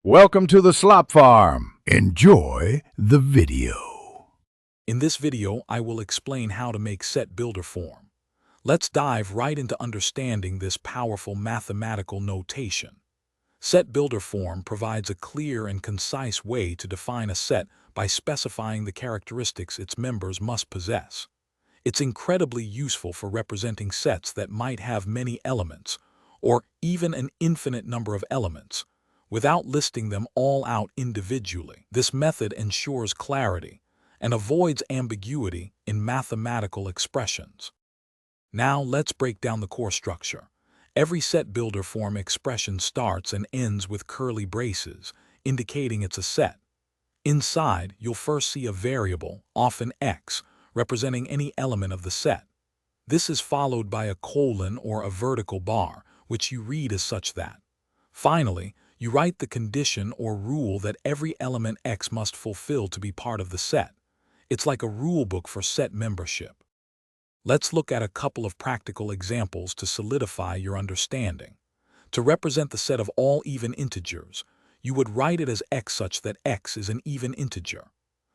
Welcome to the Slop Farm. Enjoy the video. In this video, I will explain how to make set builder form. Let's dive right into understanding this powerful mathematical notation. Set builder form provides a clear and concise way to define a set by specifying the characteristics its members must possess. It's incredibly useful for representing sets that might have many elements, or even an infinite number of elements, without listing them all out individually. This method ensures clarity and avoids ambiguity in mathematical expressions. Now let's break down the core structure. Every set builder form expression starts and ends with curly braces, indicating it's a set. Inside, you'll first see a variable, often x, representing any element of the set. This is followed by a colon or a vertical bar, which you read as such that. Finally, you write the condition or rule that every element x must fulfill to be part of the set. It's like a rule book for set membership. Let's look at a couple of practical examples to solidify your understanding. To represent the set of all even integers, you would write it as x such that x is an even integer.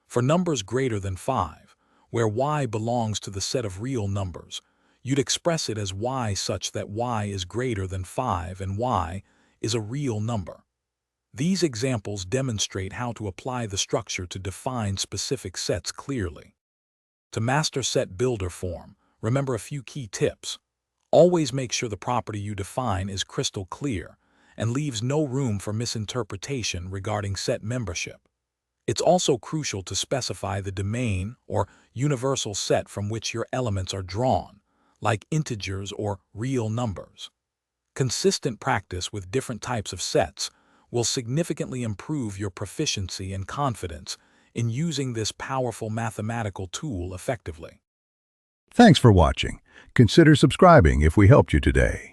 For numbers greater than 5, where y belongs to the set of real numbers, you'd express it as y such that y is greater than 5 and y is a real number. These examples demonstrate how to apply the structure to define specific sets clearly. To master set builder form, remember a few key tips. Always make sure the property you define is crystal clear and leaves no room for misinterpretation regarding set membership. It's also crucial to specify the domain or universal set from which your elements are drawn, like integers or real numbers. Consistent practice with different types of sets will significantly improve your proficiency and confidence in using this powerful mathematical tool effectively. Thanks for watching. Consider subscribing if we helped you today.